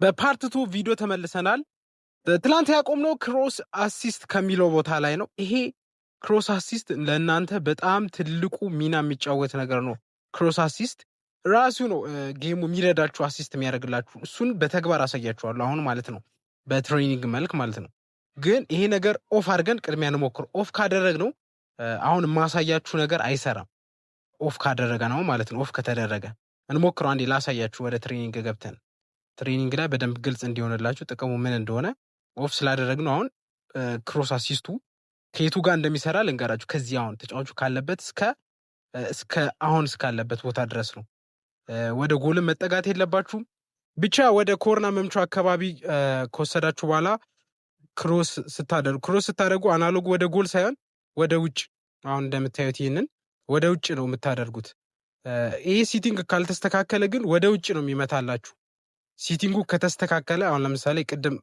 በፓርት 2 ቪዲዮ ተመልሰናል። ትላንት ያቆምነው ክሮስ አሲስት ከሚለው ቦታ ላይ ነው። ይሄ ክሮስ አሲስት ለእናንተ በጣም ትልቁ ሚና የሚጫወት ነገር ነው። ክሮስ አሲስት ራሱ ነው ጌሙ የሚረዳችሁ አሲስት የሚያደርግላችሁ። እሱን በተግባር አሳያችኋለሁ አሁን ማለት ነው፣ በትሬኒንግ መልክ ማለት ነው። ግን ይሄ ነገር ኦፍ አድርገን ቅድሚያ እንሞክር። ኦፍ ካደረግነው አሁን የማሳያችሁ ነገር አይሰራም። ኦፍ ካደረገ ነው ማለት ነው። ኦፍ ከተደረገ እንሞክረው። አንዴ ላሳያችሁ ወደ ትሬኒንግ ገብተን ትሬኒንግ ላይ በደንብ ግልጽ እንዲሆንላችሁ ጥቅሙ ምን እንደሆነ። ኦፍ ስላደረግነው አሁን ክሮስ አሲስቱ ከየቱ ጋር እንደሚሰራ ልንገራችሁ። ከዚህ አሁን ተጫዋቹ ካለበት እስከ አሁን እስካለበት ቦታ ድረስ ነው። ወደ ጎልም መጠጋት የለባችሁም። ብቻ ወደ ኮርና መምቻ አካባቢ ከወሰዳችሁ በኋላ ክሮስ ስታደርጉ አናሎግ ወደ ጎል ሳይሆን ወደ ውጭ፣ አሁን እንደምታዩት ይህንን ወደ ውጭ ነው የምታደርጉት። ይህ ሲቲንግ ካልተስተካከለ ግን ወደ ውጭ ነው የሚመታላችሁ። ሲቲንጉ ከተስተካከለ አሁን ለምሳሌ ቅድም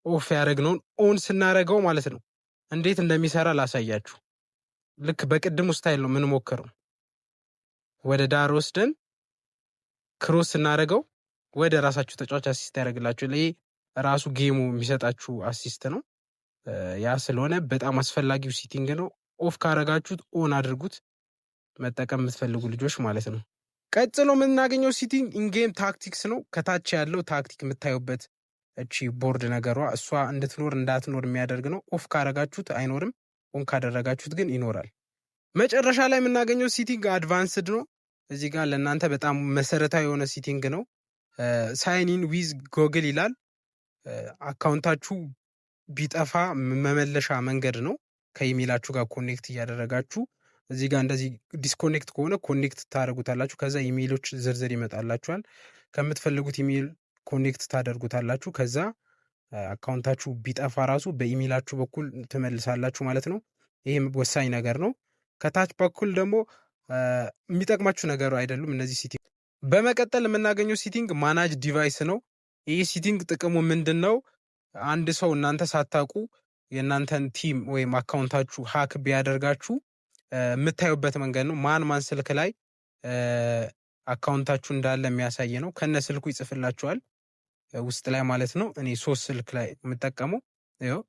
ኦፍ ያደረግነውን ኦን ስናደርገው ማለት ነው እንዴት እንደሚሰራ ላሳያችሁ። ልክ በቅድሙ ስታይል ነው የምንሞክረው። ወደ ዳር ወስደን ክሮስ ስናደርገው ወደ ራሳችሁ ተጫዋች አሲስት ያደርግላችሁ። ይሄ ራሱ ጌሙ የሚሰጣችሁ አሲስት ነው። ያ ስለሆነ በጣም አስፈላጊው ሲቲንግ ነው። ኦፍ ካረጋችሁት ኦን አድርጉት፣ መጠቀም የምትፈልጉ ልጆች ማለት ነው። ቀጥሎ የምናገኘው ሲቲንግ ኢንጌም ታክቲክስ ነው። ከታች ያለው ታክቲክ የምታዩበት እቺ ቦርድ ነገሯ እሷ እንድትኖር እንዳትኖር የሚያደርግ ነው። ኦፍ ካረጋችሁት አይኖርም፣ ኦን ካደረጋችሁት ግን ይኖራል። መጨረሻ ላይ የምናገኘው ሲቲንግ አድቫንስድ ነው። እዚህ ጋር ለእናንተ በጣም መሰረታዊ የሆነ ሲቲንግ ነው። ሳይኒን ዊዝ ጎግል ይላል። አካውንታችሁ ቢጠፋ መመለሻ መንገድ ነው። ከኢሜላችሁ ጋር ኮኔክት እያደረጋችሁ እዚህ ጋር እንደዚህ ዲስኮኔክት ከሆነ ኮኔክት ታደርጉታላችሁ። ከዛ ኢሜሎች ዝርዝር ይመጣላችኋል። ከምትፈልጉት ኢሜል ኮኔክት ታደርጉታላችሁ። ከዛ አካውንታችሁ ቢጠፋ ራሱ በኢሜላችሁ በኩል ትመልሳላችሁ ማለት ነው። ይህም ወሳኝ ነገር ነው። ከታች በኩል ደግሞ የሚጠቅማችሁ ነገሩ አይደሉም እነዚህ ሲቲንግ። በመቀጠል የምናገኘው ሲቲንግ ማናጅ ዲቫይስ ነው። ይህ ሲቲንግ ጥቅሙ ምንድን ነው? አንድ ሰው እናንተ ሳታውቁ የእናንተን ቲም ወይም አካውንታችሁ ሀክ ቢያደርጋችሁ የምታዩበት መንገድ ነው። ማን ስልክ ላይ አካውንታችሁ እንዳለ የሚያሳይ ነው። ከነ ስልኩ ይጽፍላችኋል ውስጥ ላይ ማለት ነው። እኔ 3 ስልክ ላይ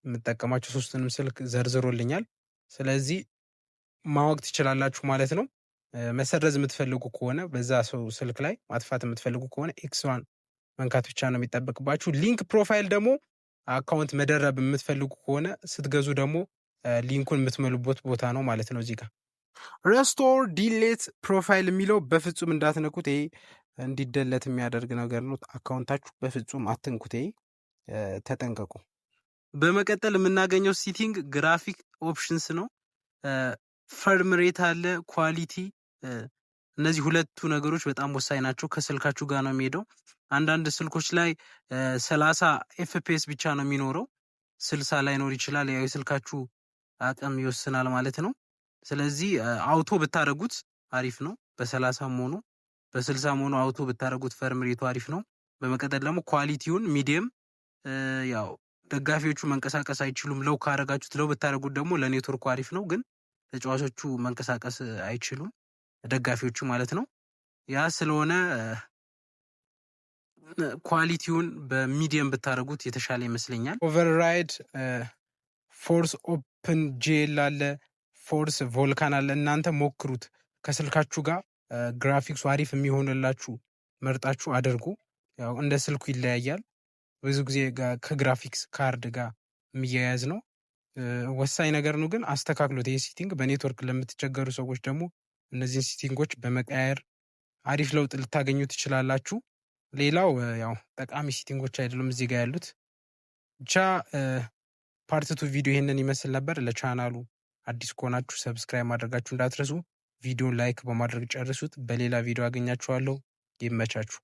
የምጠቀማቸው 3ቱንም ስልክ ዘርዝሮልኛል። ስለዚህ ማወቅ ትችላላችሁ ማለት ነው። መሰረዝ የምትፈልጉ ከሆነ በዛ ሰው ስልክ ላይ ማጥፋት የምትፈልጉ ከሆነ ኤክስ1 መንካት ብቻ ነው የሚጠበቅባችሁ። ሊንክ ፕሮፋይል ደግሞ አካውንት መደረብ የምትፈልጉ ከሆነ ስትገዙ ደግሞ ሊንኩን የምትመሉበት ቦታ ነው ማለት ነው። እዚህ ጋር ረስቶር ዲሌት ፕሮፋይል የሚለው በፍጹም እንዳትነኩት። ይሄ እንዲደለት የሚያደርግ ነገር ነው። አካውንታችሁ በፍጹም አትንኩት። ይሄ ተጠንቀቁ። በመቀጠል የምናገኘው ሲቲንግ ግራፊክ ኦፕሽንስ ነው። ፈርም ሬት አለ፣ ኳሊቲ። እነዚህ ሁለቱ ነገሮች በጣም ወሳኝ ናቸው። ከስልካችሁ ጋር ነው የሚሄደው። አንዳንድ ስልኮች ላይ 30 ኤፍፒኤስ ብቻ ነው የሚኖረው፣ 60 ላይኖር ይችላል። ያው የስልካችሁ አቅም ይወስናል ማለት ነው። ስለዚህ አውቶ ብታደርጉት አሪፍ ነው። በ30 ሆኖ በ60 ሆኖ አውቶ ብታደርጉት ፈርም ሬቱ አሪፍ ነው። በመቀጠል ደግሞ ኳሊቲውን ሚዲየም፣ ያው ደጋፊዎቹ መንቀሳቀስ አይችሉም። ለው ካረጋችሁት ለው ብታደርጉት ደግሞ ለኔትወርኩ አሪፍ ነው። ግን ተጫዋቾቹ መንቀሳቀስ አይችሉም፣ ደጋፊዎቹ ማለት ነው። ያ ስለሆነ ኳሊቲውን በሚዲየም ብታደርጉት የተሻለ ይመስለኛል። ኦቨርራይድ ፎርስ ኦፕን ጄል አለ፣ ፎርስ ቮልካን አለ። እናንተ ሞክሩት ከስልካችሁ ጋር ግራፊክሱ አሪፍ የሚሆንላችሁ መርጣችሁ አድርጉ። ያው እንደ ስልኩ ይለያያል። ብዙ ጊዜ ከግራፊክስ ካርድ ጋር የሚያያዝ ነው። ወሳኝ ነገር ነው። ግን አስተካክሎት። ይህ ሲቲንግ በኔትወርክ ለምትቸገሩ ሰዎች ደግሞ እነዚህን ሲቲንጎች በመቀያየር አሪፍ ለውጥ ልታገኙ ትችላላችሁ። ሌላው ያው ጠቃሚ ሲቲንጎች አይደሉም እዚህ ጋር ያሉት። ብቻ ፓርት 2 ቪዲዮ ይሄንን ይመስል ነበር። ለቻናሉ አዲስ ከሆናችሁ ሰብስክራይብ ማድረጋችሁ እንዳትረሱ። ቪዲዮን ላይክ በማድረግ ጨርሱት። በሌላ ቪዲዮ አገኛችኋለሁ። ይመቻችሁ።